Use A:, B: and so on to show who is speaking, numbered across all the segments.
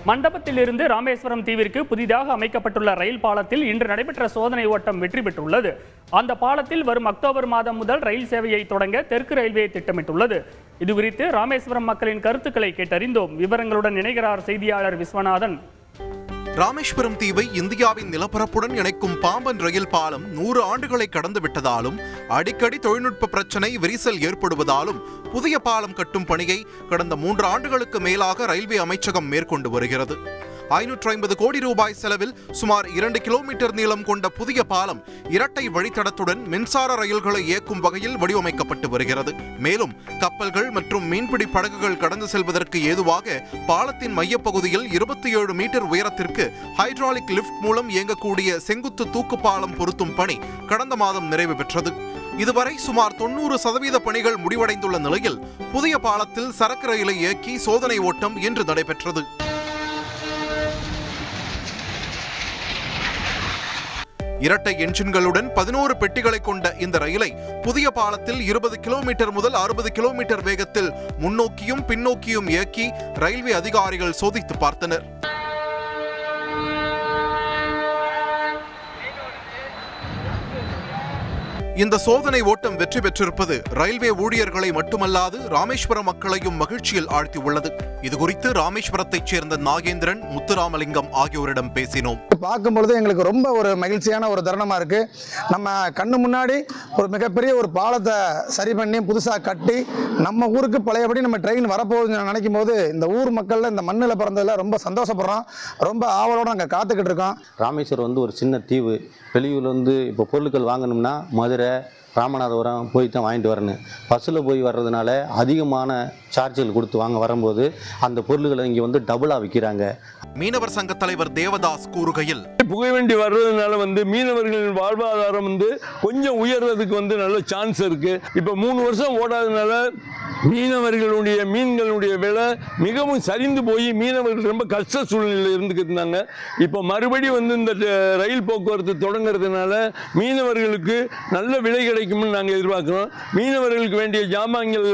A: மண்டபத்திலிருந்து ராமேஸ்வரம் தீவிற்கு புதிதாக அமைக்கப்பட்டுள்ள ரயில் பாலத்தில் இன்று நடைபெற்ற சோதனை ஓட்டம் வெற்றி பெற்றுள்ளது. அந்த பாலத்தில் வரும் அக்டோபர் மாதம் முதல் ரயில் சேவையை தொடங்க தெற்கு ரயில்வே திட்டமிட்டுள்ளது. இதுகுறித்து ராமேஸ்வரம் மக்களின் கருத்துக்களை கேட்டறிந்தோம். விவரங்களுடன் இணைகிறார் செய்தியாளர் விஸ்வநாதன்.
B: ராமேஸ்வரம் தீவை இந்தியாவின் நிலப்பரப்புடன் இணைக்கும் பாம்பன் ரயில் பாலம் 100 ஆண்டுகளை கடந்து விட்டதாலும் அடிக்கடி தொழில்நுட்ப பிரச்சனை விரிசல் ஏற்படுவதாலும் புதிய பாலம் கட்டும் பணியை கடந்த 3 ஆண்டுகளுக்கு மேலாக ரயில்வே அமைச்சகம் மேற்கொண்டு வருகிறது. 550 கோடி ரூபாய் செலவில் சுமார் 2 கிலோமீட்டர் நீளம் கொண்ட புதிய பாலம் இரட்டை வழித்தடத்துடன் மின்சார ரயில்களை இயக்கும் வகையில் வடிவமைக்கப்பட்டு வருகிறது. மேலும் கப்பல்கள் மற்றும் மீன்பிடி படகுகள் கடந்து செல்வதற்கு ஏதுவாக பாலத்தின் மையப்பகுதியில் 27 மீட்டர் உயரத்திற்கு ஹைட்ராலிக் லிப்ட் மூலம் இயங்கக்கூடிய செங்குத்து தூக்கு பாலம் பொருத்தும் பணி கடந்த மாதம் நிறைவு பெற்றது. இதுவரை சுமார் 90% பணிகள் முடிவடைந்துள்ள நிலையில் புதிய பாலத்தில் சரக்கு ரயிலை இயக்கி சோதனை ஓட்டம் இன்று நடைபெற்றது. இரட்டை என்ஜின்களுடன் 11 பெட்டிகளை கொண்ட இந்த ரயிலை புதிய பாலத்தில் 20 கிலோமீட்டர் முதல் 60 கிலோமீட்டர் வேகத்தில் முன்னோக்கியும் பின்னோக்கியும் இயக்கி ரயில்வே அதிகாரிகள் சோதித்து பார்த்தனர். இந்த சோதனை ஓட்டம் வெற்றி பெற்றிருப்பது ரயில்வே ஊழியர்களை மட்டுமல்லாது ராமேஸ்வரம் மக்களையும் மகிழ்ச்சியில் ஆழ்த்தியுள்ளது. இதுகுறித்து ராமேஸ்வரத்தைச் சேர்ந்த நாகேந்திரன், முத்துராமலிங்கம் ஆகியோரிடம் பேசினோம்.
C: பார்க்கும் பொழுது எங்களுக்கு ரொம்ப ஒரு மகிழ்ச்சியான ஒரு தருணமா இருக்கு. நம்ம கண்ணு முன்னாடி ஒரு மிகப்பெரிய ஒரு பாலத்தை சரி பண்ணி புதுசாக கட்டி நம்ம ஊருக்கு பழையபடி நம்ம ட்ரெயின் வரப்போகுதுன்னு நினைக்கும் போது இந்த ஊர் மக்கள்ல இந்த மண்ணில் பிறந்ததில் ரொம்ப சந்தோஷப்படுறோம். ரொம்ப ஆவலோடு நாங்கள் காத்துக்கிட்டு இருக்கோம்.
D: ராமேஸ்வரம் ஒரு சின்ன தீவு. வெளியூர்ல இப்போ பொருட்கள் வாங்கணும்னா மதுரை, ராமநாதபுரம் போய் தான் வாங்கிட்டு வரணும். பஸ்ஸில் போய் வர்றதுனால அதிகமான சார்ஜில் கொடுத்து வரும்போது அந்த பொருள்களை இங்கே டபுளாக விற்கிறாங்க.
B: மீனவர் சங்க தலைவர் தேவதாஸ் கூறுகையில்,
E: புகைவண்டி வர்றதுனால மீனவர்களின் வாழ்வாதாரம் கொஞ்சம் உயர்றதுக்கு நல்ல சான்ஸ் இருக்கு. இப்போ 3 வருஷம் ஓடாதனால மீனவர்களுடைய மீன்களுடைய விலை மிகவும் சரிந்து போய் மீனவர்கள் ரொம்ப கஷ்ட சூழ்நிலையில் இருந்துக்கிட்டு இருந்தாங்க. இப்போ மறுபடியும் இந்த ரயில் போக்குவரத்து தொடங்குறதுனால மீனவர்களுக்கு நல்ல விலை கிடைக்கும்னு நாங்கள் எதிர்பார்க்குறோம். மீனவர்களுக்கு வேண்டிய ஜாமான்கள்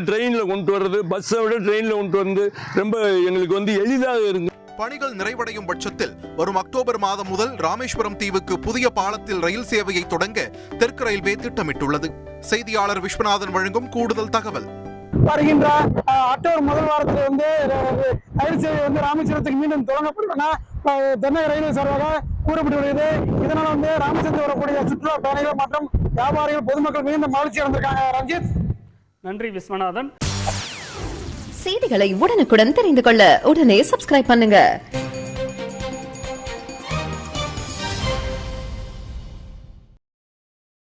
E: ட்ரெயினில் கொண்டு வர்றது, பஸ்ஸை விட ட்ரெயினில் கொண்டு வந்து ரொம்ப எங்களுக்கு எளிதாக இருக்கு.
B: பணிகள் நிறைவடையும் பட்சத்தில் வரும் அக்டோபர் மாதம் முதல் ராமேஸ்வரம் தீவுக்கு புதிய பாலத்தில் ரயில் சேவையை தொடங்க தெற்கு ரயில்வே திட்டமிட்டுள்ளது. செய்தியாளர் விஸ்வநாதன் வழங்கும் கூடுதல் தகவல்.
F: வருகின்ற அக்டோபர் முதல் வாரத்தில் ரயில் சேவை ராமேஸ்வரத்துக்கு மீண்டும் தொடங்கப்படும் தென்னக ரயில்வே சார்பாக கூறப்பட்டுள்ளது. இதனால் ராமேஸ்வரத்தில் வரக்கூடிய சுற்றுலா பயணிகள் மற்றும் வியாபாரிகள், பொதுமக்கள் மீண்டும் மகிழ்ச்சி அடைந்திருக்காங்க. ரஞ்சித்,
A: நன்றி விஸ்வநாதன்.
G: செய்திகளை உடனுக்குடன் தெரிந்து கொள்ள உடனே சப்ஸ்கிரைப் பண்ணுங்க.